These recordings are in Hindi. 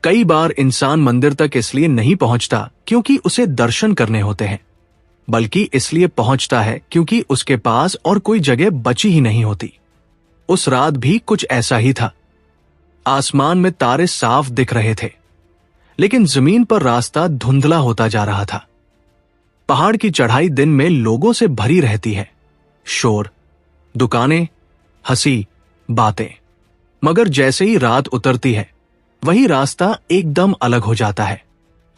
कई बार इंसान मंदिर तक इसलिए नहीं पहुंचता क्योंकि उसे दर्शन करने होते हैं, बल्कि इसलिए पहुंचता है क्योंकि उसके पास और कोई जगह बची ही नहीं होती। उस रात भी कुछ ऐसा ही था। आसमान में तारे साफ दिख रहे थे, लेकिन जमीन पर रास्ता धुंधला होता जा रहा था। पहाड़ की चढ़ाई दिन में लोगों से भरी रहती है, शोर, दुकानें, हंसी, बातें। मगर जैसे ही रात उतरती है, वही रास्ता एकदम अलग हो जाता है।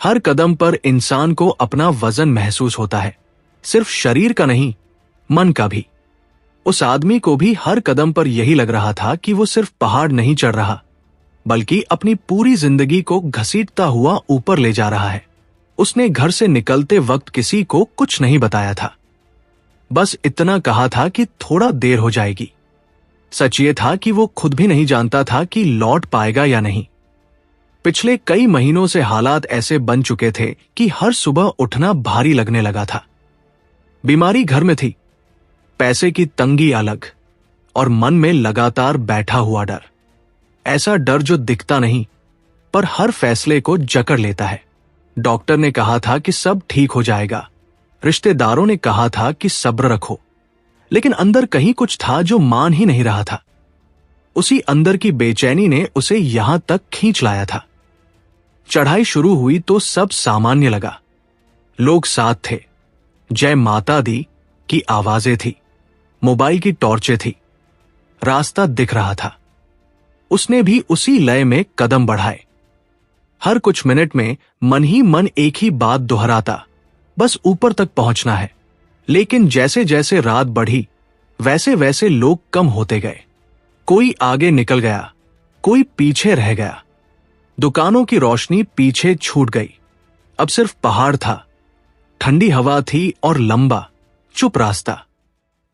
हर कदम पर इंसान को अपना वजन महसूस होता है, सिर्फ शरीर का नहीं, मन का भी। उस आदमी को भी हर कदम पर यही लग रहा था कि वो सिर्फ पहाड़ नहीं चढ़ रहा, बल्कि अपनी पूरी जिंदगी को घसीटता हुआ ऊपर ले जा रहा है। उसने घर से निकलते वक्त किसी को कुछ नहीं बताया था, बस इतना कहा था कि थोड़ा देर हो जाएगी। सच ये था कि वो खुद भी नहीं जानता था कि लौट पाएगा या नहीं। पिछले कई महीनों से हालात ऐसे बन चुके थे कि हर सुबह उठना भारी लगने लगा था। बीमारी घर में थी, पैसे की तंगी अलग, और मन में लगातार बैठा हुआ डर। ऐसा डर जो दिखता नहीं, पर हर फैसले को जकड़ लेता है। डॉक्टर ने कहा था कि सब ठीक हो जाएगा, रिश्तेदारों ने कहा था कि सब्र रखो, लेकिन अंदर कहीं कुछ था जो मान ही नहीं रहा था। उसी अंदर की बेचैनी ने उसे यहां तक खींच लाया था। चढ़ाई शुरू हुई तो सब सामान्य लगा। लोग साथ थे, जय माता दी की आवाजें थी, मोबाइल की टॉर्चें थी, रास्ता दिख रहा था। उसने भी उसी लय में कदम बढ़ाए। हर कुछ मिनट में मन ही मन एक ही बात दोहराता, बस ऊपर तक पहुंचना है। लेकिन जैसे जैसे रात बढ़ी, वैसे वैसे लोग कम होते गए। कोई आगे निकल गया, कोई पीछे रह गया। दुकानों की रोशनी पीछे छूट गई। अब सिर्फ पहाड़ था, ठंडी हवा थी और लंबा, चुप रास्ता।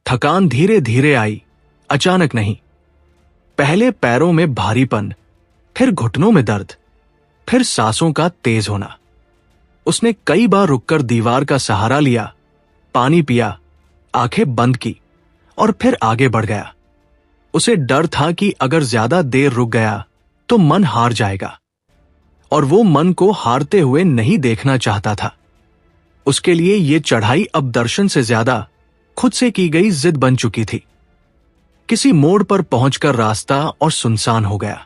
थकान धीरे धीरे आई, अचानक नहीं। पहले पैरों में भारीपन, फिर घुटनों में दर्द, फिर सांसों का तेज होना। उसने कई बार रुककर दीवार का सहारा लिया, पानी पिया, आंखें बंद की और फिर आगे बढ़ गया। उसे डर था कि अगर ज्यादा देर रुक गया तो मन हार जाएगा, और वो मन को हारते हुए नहीं देखना चाहता था। उसके लिए ये चढ़ाई अब दर्शन से ज्यादा खुद से की गई जिद बन चुकी थी। किसी मोड़ पर पहुंचकर रास्ता और सुनसान हो गया।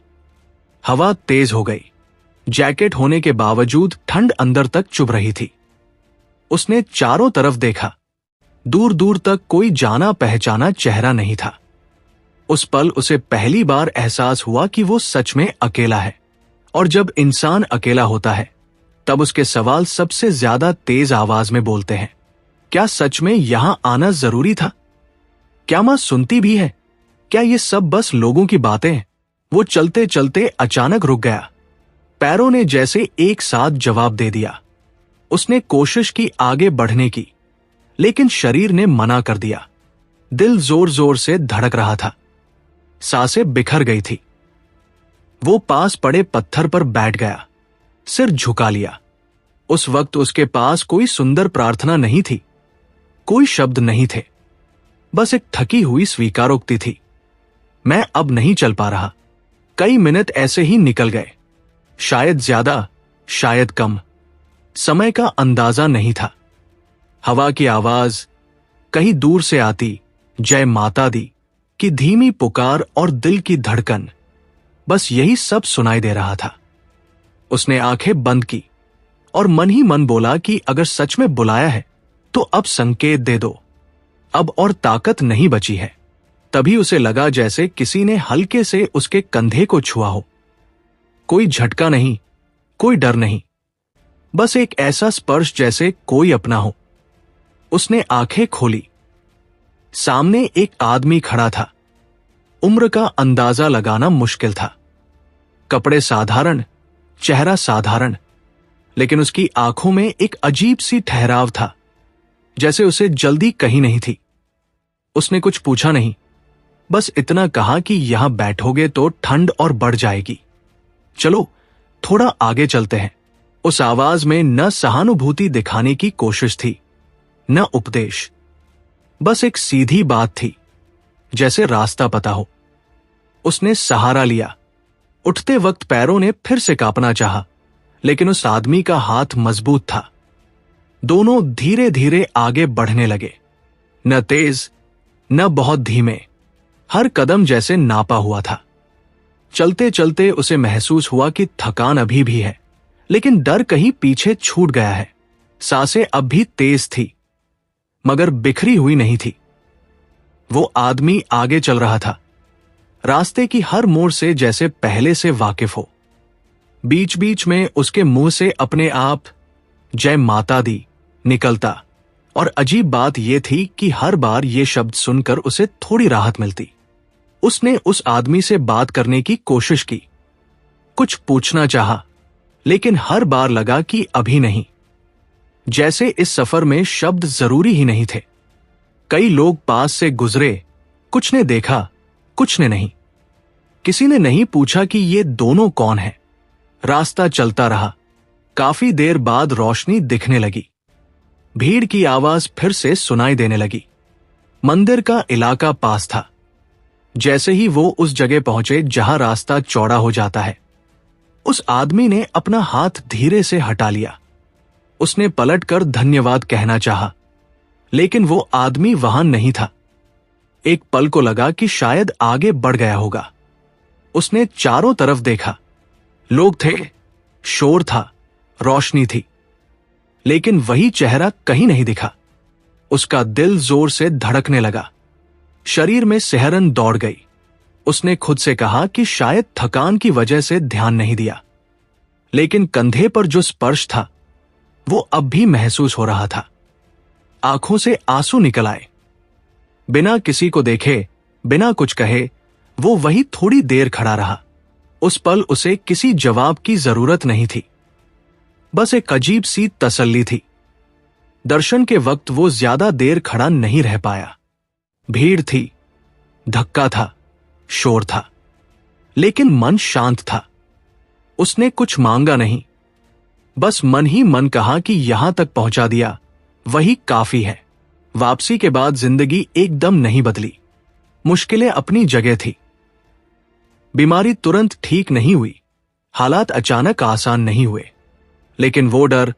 हवा तेज हो गई। जैकेट होने के बावजूद ठंड अंदर तक चुभ रही थी। उसने चारों तरफ देखा। दूर दूर तक कोई जाना पहचाना चेहरा नहीं था। उस पल उसे पहली बार एहसास हुआ कि वो सच में अकेला है। और जब इंसान अकेला होता है, तब उसके सवाल सबसे ज्यादा तेज आवाज में बोलते हैं। क्या सच में यहां आना जरूरी था? क्या मां सुनती भी है? क्या ये सब बस लोगों की बातें हैं? वो चलते चलते अचानक रुक गया। पैरों ने जैसे एक साथ जवाब दे दिया। उसने कोशिश की आगे बढ़ने की, लेकिन शरीर ने मना कर दिया। दिल जोर जोर से धड़क रहा था। सांसें बिखर गई थी। वो पास पड़े पत्थर पर बैठ गया, सिर झुका लिया। उस वक्त उसके पास कोई सुंदर प्रार्थना नहीं थी, कोई शब्द नहीं थे, बस एक थकी हुई स्वीकारोक्ति थी। मैं अब नहीं चल पा रहा। कई मिनट ऐसे ही निकल गए, शायद ज्यादा, शायद कम। समय का अंदाजा नहीं था। हवा की आवाज, कहीं दूर से आती जय माता दी की धीमी पुकार और दिल की धड़कन, बस यही सब सुनाई दे रहा था। उसने आंखें बंद की और मन ही मन बोला कि अगर सच में बुलाया है तो अब संकेत दे दो। अब और ताकत नहीं बची है। तभी उसे लगा जैसे किसी ने हल्के से उसके कंधे को छुआ हो। कोई झटका नहीं, कोई डर नहीं, बस एक ऐसा स्पर्श जैसे कोई अपना हो। उसने आंखें खोली। सामने एक आदमी खड़ा था। उम्र का अंदाजा लगाना मुश्किल था। कपड़े साधारण, चेहरा साधारण, लेकिन उसकी आंखों में एक अजीब सी ठहराव था, जैसे उसे जल्दी कहीं नहीं थी। उसने कुछ पूछा नहीं, बस इतना कहा कि यहां बैठोगे तो ठंड और बढ़ जाएगी। चलो थोड़ा आगे चलते हैं। उस आवाज में न सहानुभूति दिखाने की कोशिश थी, न उपदेश, बस एक सीधी बात थी, जैसे रास्ता पता हो। उसने सहारा लिया, उठते वक्त पैरों ने फिर से कांपना चाहा, लेकिन उस आदमी का हाथ मजबूत था। दोनों धीरे धीरे आगे बढ़ने लगे, न तेज न बहुत धीमे, हर कदम जैसे नापा हुआ था। चलते चलते उसे महसूस हुआ कि थकान अभी भी है, लेकिन डर कहीं पीछे छूट गया है। सांसें अब भी तेज थी, मगर बिखरी हुई नहीं थी। वो आदमी आगे चल रहा था, रास्ते की हर मोड़ से जैसे पहले से वाकिफ हो। बीच बीच में उसके मुंह से अपने आप जय माता दी निकलता, और अजीब बात यह थी कि हर बार ये शब्द सुनकर उसे थोड़ी राहत मिलती। उसने उस आदमी से बात करने की कोशिश की, कुछ पूछना चाहा, लेकिन हर बार लगा कि अभी नहीं, जैसे इस सफर में शब्द जरूरी ही नहीं थे। कई लोग पास से गुजरे, कुछ ने देखा, कुछ ने नहीं। किसी ने नहीं पूछा कि ये दोनों कौन हैं। रास्ता चलता रहा। काफी देर बाद रोशनी दिखने लगी। भीड़ की आवाज फिर से सुनाई देने लगी। मंदिर का इलाका पास था। जैसे ही वो उस जगह पहुंचे जहां रास्ता चौड़ा हो जाता है, उस आदमी ने अपना हाथ धीरे से हटा लिया। उसने पलटकर धन्यवाद कहना चाहा, लेकिन वो आदमी वहां नहीं था। एक पल को लगा कि शायद आगे बढ़ गया होगा। उसने चारों तरफ देखा। लोग थे, शोर था, रोशनी थी, लेकिन वही चेहरा कहीं नहीं दिखा। उसका दिल जोर से धड़कने लगा। शरीर में सिहरन दौड़ गई। उसने खुद से कहा कि शायद थकान की वजह से ध्यान नहीं दिया, लेकिन कंधे पर जो स्पर्श था वो अब भी महसूस हो रहा था। आंखों से आंसू निकल आए। बिना किसी को देखे, बिना कुछ कहे, वो वही थोड़ी देर खड़ा रहा। उस पल उसे किसी जवाब की जरूरत नहीं थी, बस एक अजीब सी तसल्ली थी। दर्शन के वक्त वो ज्यादा देर खड़ा नहीं रह पाया। भीड़ थी, धक्का था, शोर था, लेकिन मन शांत था। उसने कुछ मांगा नहीं, बस मन ही मन कहा कि यहां तक पहुंचा दिया, वही काफी है। वापसी के बाद जिंदगी एकदम नहीं बदली। मुश्किलें अपनी जगह थी। बीमारी तुरंत ठीक नहीं हुई, हालात अचानक आसान नहीं हुए, लेकिन वो डर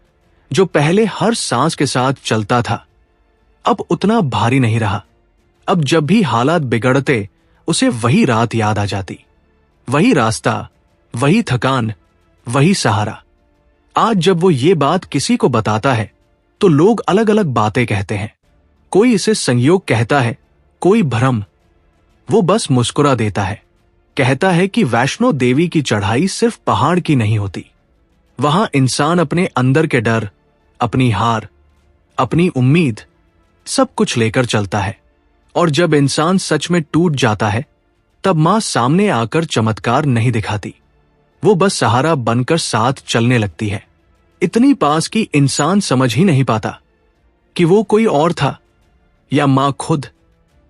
जो पहले हर सांस के साथ चलता था, अब उतना भारी नहीं रहा। अब जब भी हालात बिगड़ते, उसे वही रात याद आ जाती, वही रास्ता, वही थकान, वही सहारा। आज जब वो ये बात किसी को बताता है, तो लोग अलग अलग बातें कहते हैं। कोई इसे संयोग कहता है, कोई भ्रम। वो बस मुस्कुरा देता है, कहता है कि वैष्णो देवी की चढ़ाई सिर्फ पहाड़ की नहीं होती। वहां इंसान अपने अंदर के डर, अपनी हार, अपनी उम्मीद, सब कुछ लेकर चलता है। और जब इंसान सच में टूट जाता है, तब मां सामने आकर चमत्कार नहीं दिखाती, वो बस सहारा बनकर साथ चलने लगती है। इतनी पास कि इंसान समझ ही नहीं पाता कि वो कोई और था या मां खुद।